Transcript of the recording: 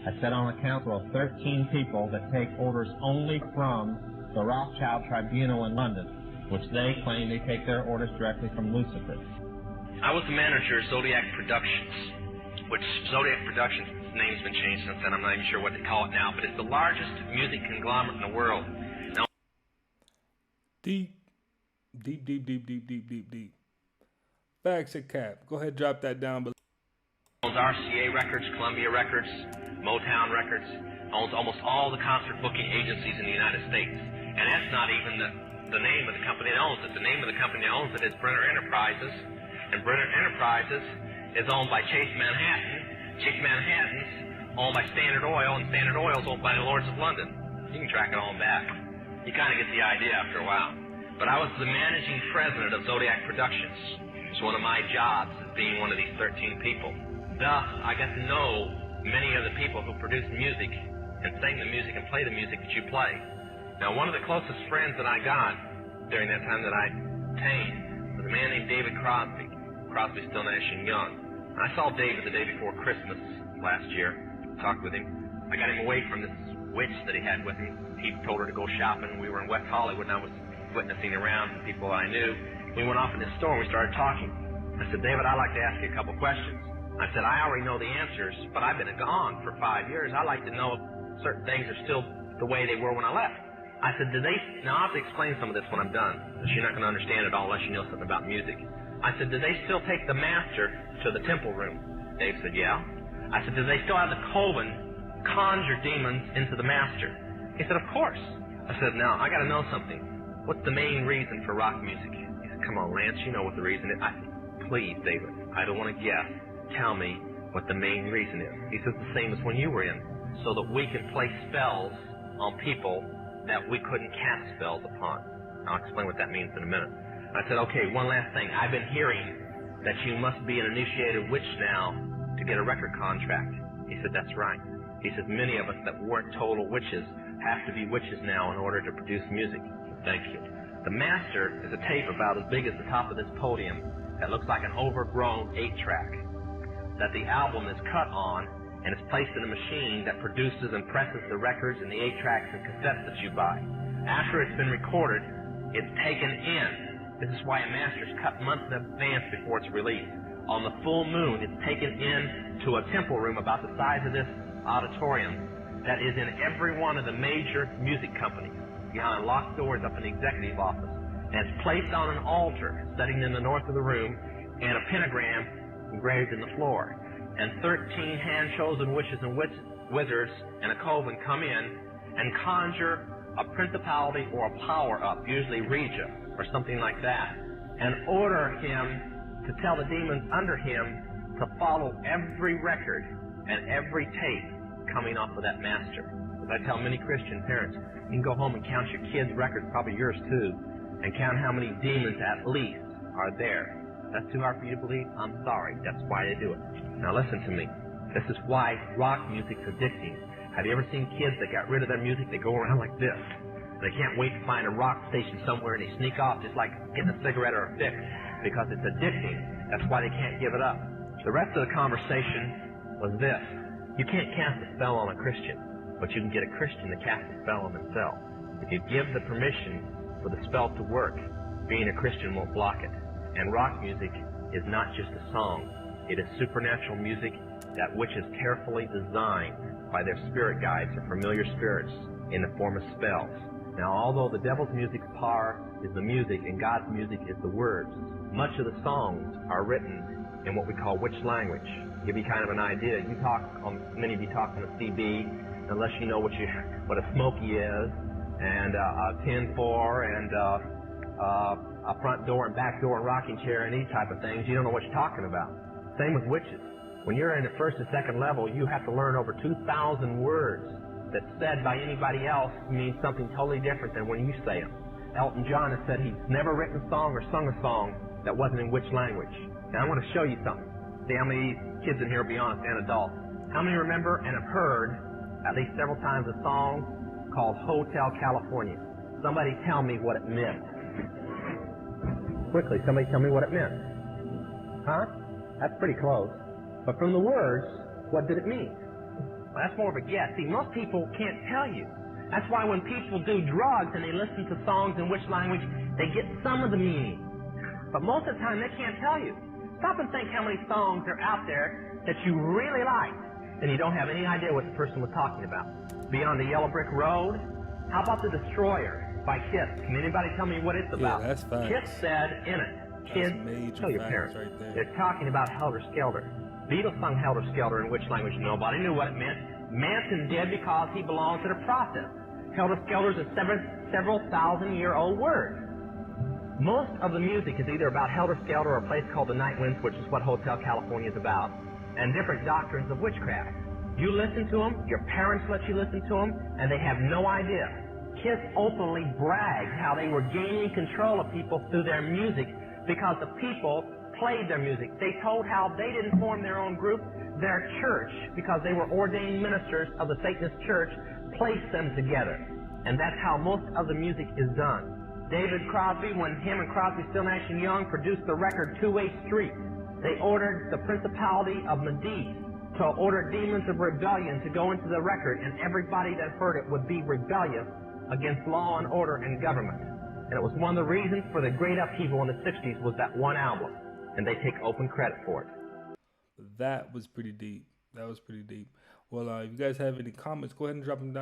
I sit on a council of 13 people that take orders only from the Rothschild Tribunal in London, which they claim they take their orders directly from Lucifer. I was the manager of Zodiac Productions, which Zodiac Productions' name's been changed since then. I'm not even sure what they call it now, but it's the largest music conglomerate in the world. Now, Deep. Facts or cap? Go ahead, drop that down below. Owns RCA Records, Columbia Records, Motown Records, owns almost all the concert booking agencies in the United States. And that's not even the name of the company that owns it. The name of the company that owns it is Brenner Enterprises, and Brenner Enterprises is owned by Chase Manhattan. Chase Manhattan's owned by Standard Oil, and Standard Oil's owned by the Lords of London. You can track it all back. You kind of get the idea after a while. But I was the managing president of Zodiac Productions. It's one of my jobs, as being one of these 13 people. Thus, I got to know many of the people who produce music and sing the music and play the music that you play. Now, one of the closest friends that I got during that time that I obtained was a man named David Crosby. Crosby, Still, Nash & Young. And I saw David the day before Christmas last year, talked with him. I got him away from this witch that he had with him. He told her to go shopping. We were in West Hollywood, and I was witnessing around some people I knew. We went off in the store and we started talking. I said, David, I'd like to ask you a couple questions. I said, I already know the answers, but I've been gone for 5 years. I'd like to know if certain things are still the way they were when I left. I said, now I'll have to explain some of this when I'm done, because you're not going to understand it all unless you know something about music. I said, do they still take the master to the temple room? Dave said, yeah. I said, do they still have the coven conjure demons into the master? He said, of course. I said, now, I got to know something. What's the main reason for rock music? He said, come on, Lance, you know what the reason is. I said, please, David, I don't want to guess. Tell me what the main reason is. He says, the same as when you were in, so that we can play spells on people that we couldn't cast spells upon. I'll explain what that means in a minute. I said, okay, one last thing. I've been hearing that you must be an initiated witch now to get a record contract. He said, that's right. He says, many of us that weren't total witches have to be witches now in order to produce music. Thank you. The master is a tape about as big as the top of this podium that looks like an overgrown 8-track that the album is cut on and is placed in a machine that produces and presses the records and the 8-tracks and cassettes that you buy. After it's been recorded, it's taken in. This is why a master's cut months in advance before it's released. On the full moon, it's taken in to a temple room about the size of this auditorium that is in every one of the major music companies. Behind locked doors up in the executive office. And it's placed on an altar sitting in the north of the room and a pentagram engraved in the floor. And 13 hand-chosen witches and wizards and a coven come in and conjure a principality or a power up, usually Regia or something like that, and order him to tell the demons under him to follow every record and every tape coming off of that master. As I tell many Christian parents, you can go home and count your kids' records, probably yours too, and count how many demons at least are there. That's too hard for you to believe? I'm sorry. That's why they do it. Now listen to me. This is why rock music's addicting. Have you ever seen kids that got rid of their music? They go around like this. They can't wait to find a rock station somewhere and they sneak off just like getting a cigarette or a fix because it's addicting. That's why they can't give it up. The rest of the conversation was this. You can't cast a spell on a Christian, but you can get a Christian to cast a spell on themselves. If you give the permission for the spell to work, being a Christian won't block it. And rock music is not just a song. It is supernatural music that which is carefully designed by their spirit guides or familiar spirits in the form of spells. Now, although the devil's music's power is the music and God's music is the words, much of the songs are written in what we call witch language. To give you kind of an idea, many of you talk on a CB, unless you know what a smoky is, and a 10-4, and a front door and back door and rocking chair and these type of things, you don't know what you're talking about. Same with witches. When you're in the first and second level, you have to learn over 2,000 words that said by anybody else means something totally different than when you say them. Elton John has said he's never written a song or sung a song that wasn't in witch language. Now I want to show you something. See how many kids in here, be honest, and adults. How many remember and have heard at least several times a song called Hotel California? Somebody tell me what it meant. Quickly, somebody tell me what it meant. Huh? That's pretty close. But from the words, what did it mean? Well, that's more of a guess. See, most people can't tell you. That's why when people do drugs and they listen to songs in which language, they get some of the meaning. But most of the time, they can't tell you. Stop and think how many songs are out there that you really like, and you don't have any idea what the person was talking about. Beyond the Yellow Brick Road? How about The Destroyer by Kiss? Can anybody tell me what it's about? Yeah, that's facts. Kiss said in it, kids, tell your parents. Right there. They're talking about Helter Skelter. Beatles sung Helter Skelter in which language? Nobody knew what it meant. Manson did because he belongs to the process. Helter Skelter is a several thousand-year-old word. Most of the music is either about Helter Skelter or a place called the Night Winds, which is what Hotel California is about, and different doctrines of witchcraft. You listen to them, your parents let you listen to them, and they have no idea. Kiss openly bragged how they were gaining control of people through their music because the people played their music. They told how they didn't form their own group. Their church, because they were ordained ministers of the Satanist church, placed them together. And that's how most of the music is done. David Crosby, when him and Crosby, Still, Nash & Young produced the record Two-Way Street, they ordered the Principality of Medici to order demons of rebellion to go into the record, and everybody that heard it would be rebellious against law and order and government. And it was one of the reasons for the great upheaval in the 60s was that one album, and they take open credit for it. That was pretty deep. That was pretty deep. Well, if you guys have any comments, go ahead and drop them down.